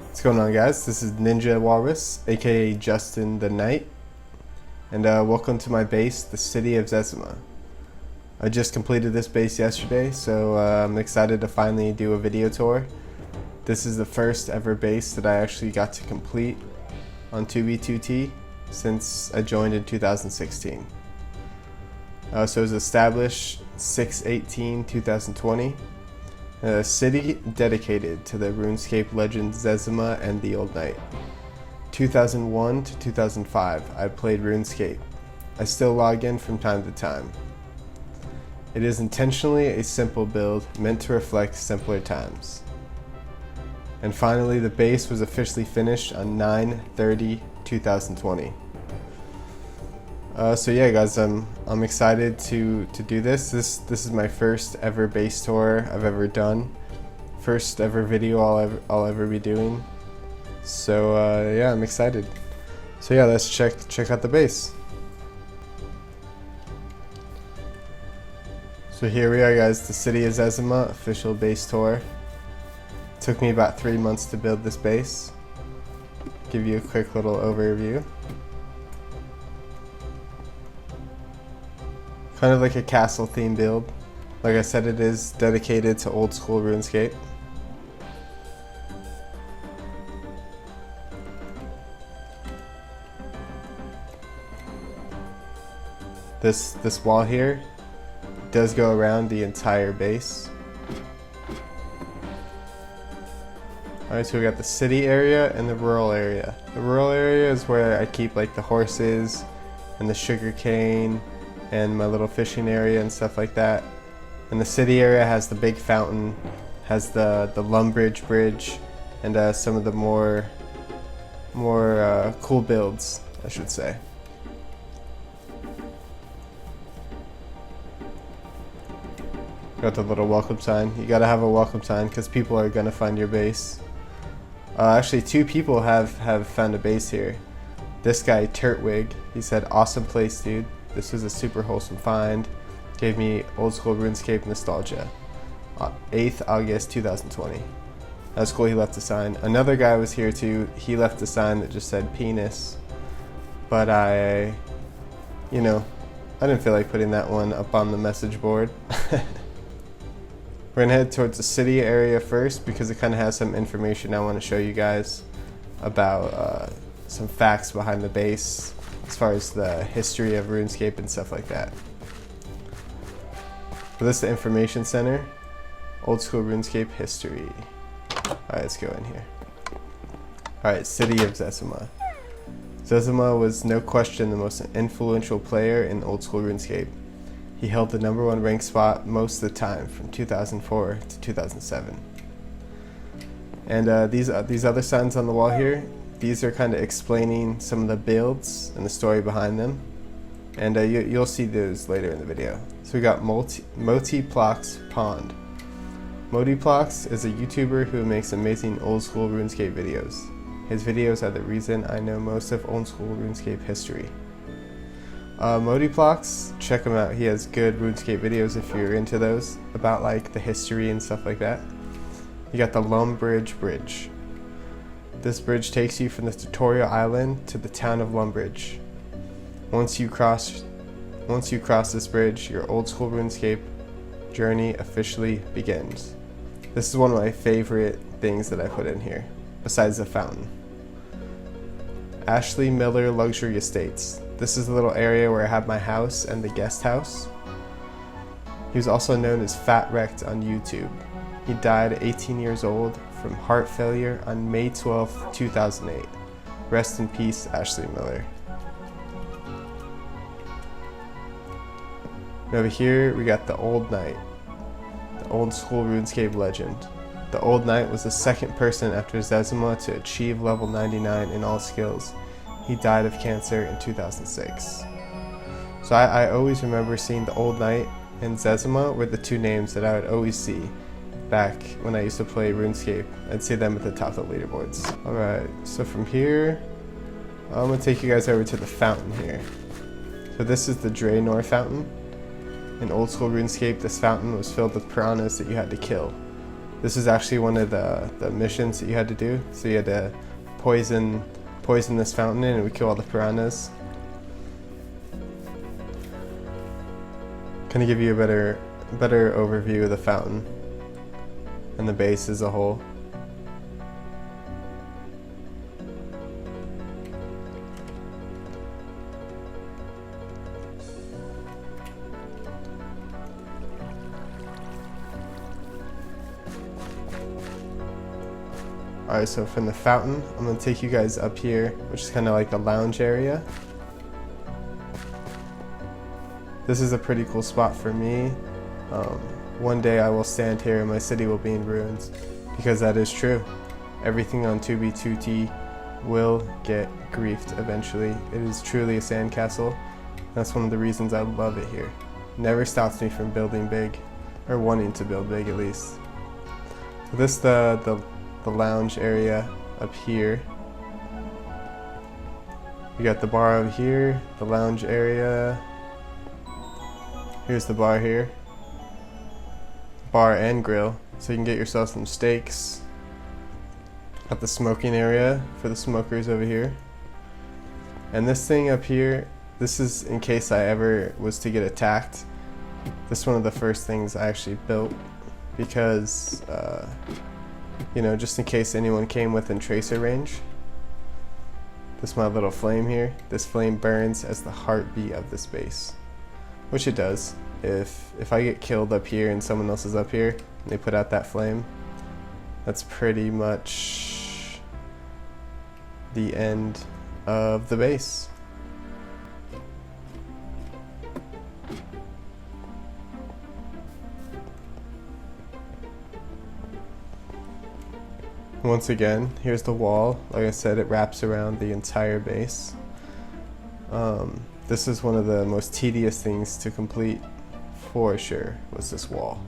What's going on, guys? This is Ninja Walrus, aka Justin the Knight, and welcome to my base, the city of Zezima. I just completed this base yesterday, so I'm excited to finally do a video tour. This is the first ever base that I actually got to complete on 2v2t since I joined in 2016. So it was established 6/18/2020. A city dedicated to the RuneScape legend Zezima and the Old Knight. 2001 to 2005, I played RuneScape. I still log in from time to time. It is intentionally a simple build meant to reflect simpler times. And finally, the base was officially finished on 9/30/2020. So yeah, guys, I'm excited to do this. This is my first ever base tour I've ever done. First ever video I'll ever be doing. So yeah, I'm excited. So yeah, let's check out the base. So here we are, guys, the city of Zezima official base tour. Took me about 3 months to build this base. Give you a quick little overview. Kind of like a castle theme build. Like I said, it is dedicated to old school RuneScape. This wall here does go around the entire base. Alright, so we got the city area and the rural area. The rural area is where I keep like the horses and the sugar cane and my little fishing area and stuff like that. And the city area has the big fountain, has the Lumbridge Bridge, and some of the more cool builds, I should say. Got the little welcome sign. You gotta have a welcome sign because people are gonna find your base. Actually, 2 people have found a base here. This guy, Turtwig, he said, "Awesome place, dude. This was a super wholesome find. Gave me old school RuneScape nostalgia." 8th August 2020. That was cool, he left a sign. Another guy was here too. He left a sign that just said penis. But I didn't feel like putting that one up on the message board. We're gonna head towards the city area first because it kind of has some information I want to show you guys about some facts behind the base, as far as the history of RuneScape and stuff like that. So this is the information center, old school RuneScape history. Alright, let's go in here. Alright, city of Zezima. Zezima was no question the most influential player in old school RuneScape. He held the #1 rank spot most of the time from 2004 to 2007. And these other signs on the wall here, these are kind of explaining some of the builds and the story behind them. And you'll see those later in the video. So we got Moti Plaques Pond. Moti Plaques is a YouTuber who makes amazing old school RuneScape videos. His videos are the reason I know most of old school RuneScape history. Moti Plaques, check him out. He has good RuneScape videos if you're into those, about like the history and stuff like that. You got the Lumbridge Bridge. This bridge takes you from the tutorial island to the town of Lumbridge. Once you cross this bridge, your old school RuneScape journey officially begins. This is one of my favorite things that I put in here, besides the fountain. Ashley Miller Luxury Estates. This is the little area where I have my house and the guest house. He was also known as Fat Wrecked on YouTube. He died at 18 years old from heart failure on May 12, 2008. Rest in peace, Ashley Miller. And over here, we got the Old Knight, the old school RuneScape legend. The Old Knight was the second person after Zezima to achieve level 99 in all skills. He died of cancer in 2006. So I always remember seeing the Old Knight and Zezima were the 2 names that I would always see back when I used to play RuneScape. I'd see them at the top of the leaderboards. Alright, so from here, I'm going to take you guys over to the fountain here. So this is the Draenor fountain. In old school RuneScape, this fountain was filled with piranhas that you had to kill. This is actually one of the missions that you had to do. So you had to poison this fountain and it would kill all the piranhas. Kind of give you a better overview of the fountain and the base as a whole. Alright, so from the fountain, I'm going to take you guys up here, which is kind of like the lounge area. This is a pretty cool spot for me. One day I will stand here and my city will be in ruins, because that is true. Everything on 2B2T will get griefed eventually. It is truly a sandcastle. That's one of the reasons I love it here. Never stops me from building big, or wanting to build big at least. So this is the lounge area up here. You got the bar over here, the lounge area. Here's the bar here. Bar and grill, so you can get yourself some steaks. Got the smoking area for the smokers over here. And this thing up here, this is in case I ever was to get attacked. This is one of the first things I actually built because you know, just in case anyone came within tracer range. This is my little flame here. This flame burns as the heartbeat of this base, which it does. If I get killed up here and someone else is up here and they put out that flame, that's pretty much the end of the base. Once again, here's the wall. Like I said, it wraps around the entire base. This is one of the most tedious things to complete for sure, was this wall.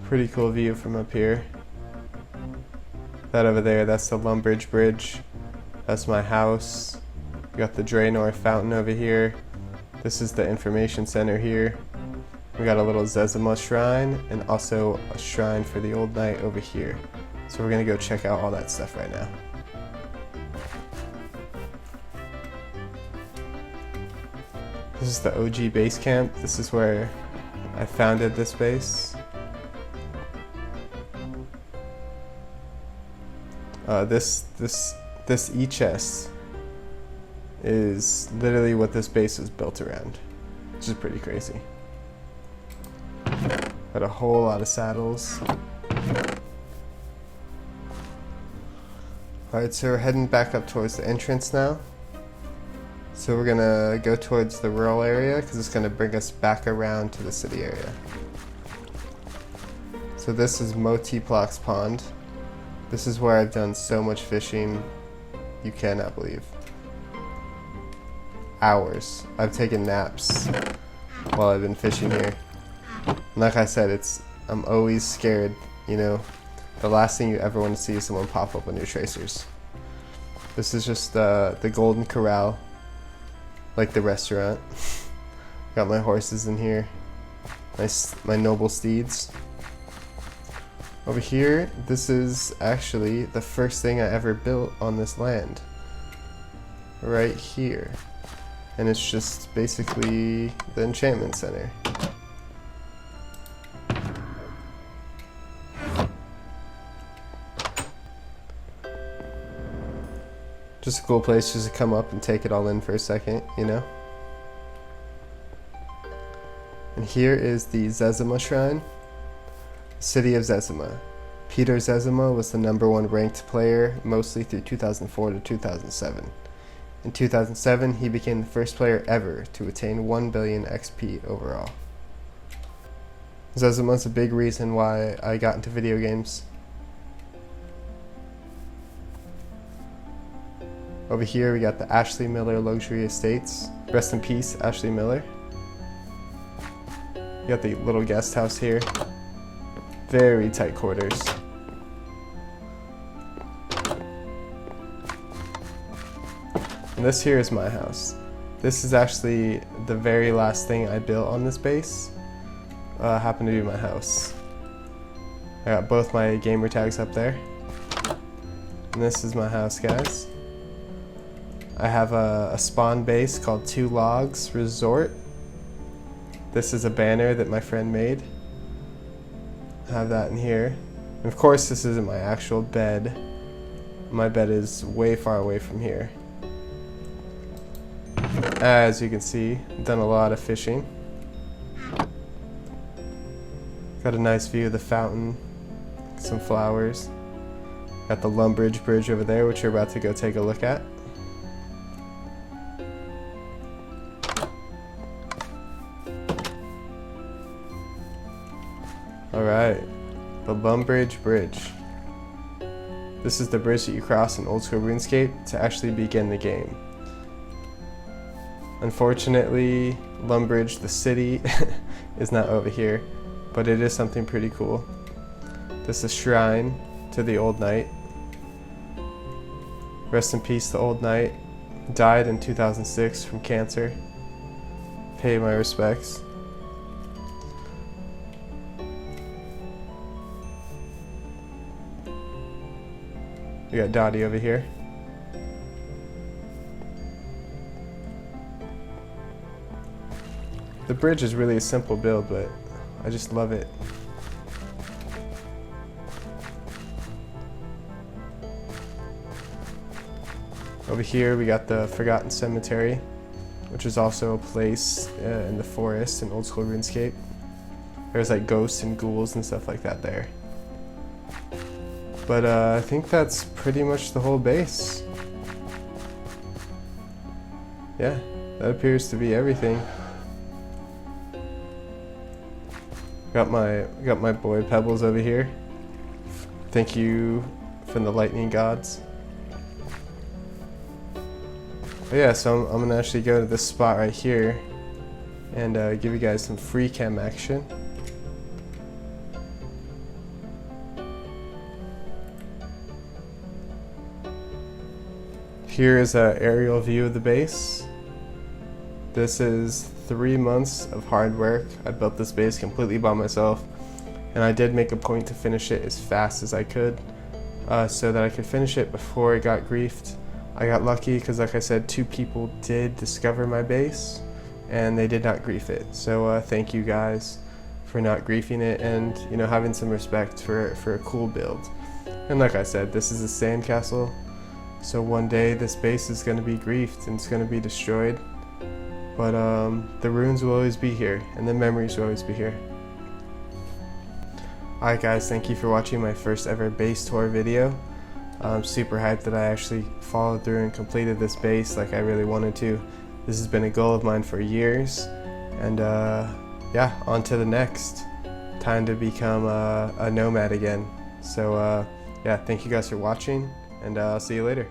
Pretty cool view from up here. That over there, that's the Lumbridge Bridge. That's my house. We got the Draenor fountain over here. This is the information center here. We got a little Zezima shrine and also a shrine for the old knight over here. So we're gonna go check out all that stuff right now. This is the OG base camp. This is where I founded this base. This E-chest is literally what this base is built around, which is pretty crazy. Got a whole lot of saddles. Alright, so we're heading back up towards the entrance now. So we're gonna go towards the rural area because it's gonna bring us back around to the city area. So this is Moti Plaques Pond. This is where I've done so much fishing, you cannot believe. Hours. I've taken naps while I've been fishing here. And like I said, I'm always scared, you know. The last thing you ever want to see is someone pop up on your tracers. This is just the Golden Corral, like the restaurant. Got my horses in here, my noble steeds. Over here, this is actually the first thing I ever built on this land. Right here. And it's just basically the enchantment center. Just a cool place just to come up and take it all in for a second, you know? And here is the Zezima shrine. City of Zezima. Peter Zezima was the #1 ranked player mostly through 2004 to 2007. In 2007, he became the first player ever to attain 1 billion XP overall. Zezima is a big reason why I got into video games. Over here we got the Ashley Miller Luxury Estates. Rest in peace, Ashley Miller. You got the little guest house here. Very tight quarters. And this here is my house. This is actually the very last thing I built on this base. Happened to be my house. I got both my gamer tags up there. And this is my house, guys. I have a spawn base called 2 Logs Resort. This is a banner that my friend made. I have that in here. And of course, this isn't my actual bed. My bed is way far away from here. As you can see, I've done a lot of fishing. Got a nice view of the fountain, some flowers. Got the Lumbridge Bridge over there, which you're about to go take a look at. Alright, the Lumbridge Bridge. This is the bridge that you cross in old school RuneScape to actually begin the game. Unfortunately, Lumbridge, the city, is not over here, but it is something pretty cool. This is a shrine to the old knight. Rest in peace, the old knight. Died in 2006 from cancer. Pay my respects. We got Dottie over here. The bridge is really a simple build, but I just love it. Over here we got the Forgotten Cemetery, which is also a place in the forest in old school RuneScape. There's like ghosts and ghouls and stuff like that there. But I think that's pretty much the whole base. Yeah, that appears to be everything. Got my boy Pebbles over here. Thank you from the lightning gods. But yeah, so I'm gonna actually go to this spot right here and give you guys some free cam action. Here is an aerial view of the base. This is 3 months of hard work. I built this base completely by myself, and I did make a point to finish it as fast as I could so that I could finish it before it got griefed. I got lucky because, like I said, 2 people did discover my base and they did not grief it. So thank you guys for not griefing it and, you know, having some respect for a cool build. And like I said, this is a sandcastle. So one day this base is going to be griefed and it's going to be destroyed. But the runes will always be here and the memories will always be here. Alright guys, thank you for watching my first ever base tour video. I'm super hyped that I actually followed through and completed this base like I really wanted to. This has been a goal of mine for years. And yeah, on to the next. Time to become a nomad again. So yeah, thank you guys for watching, and I'll see you later.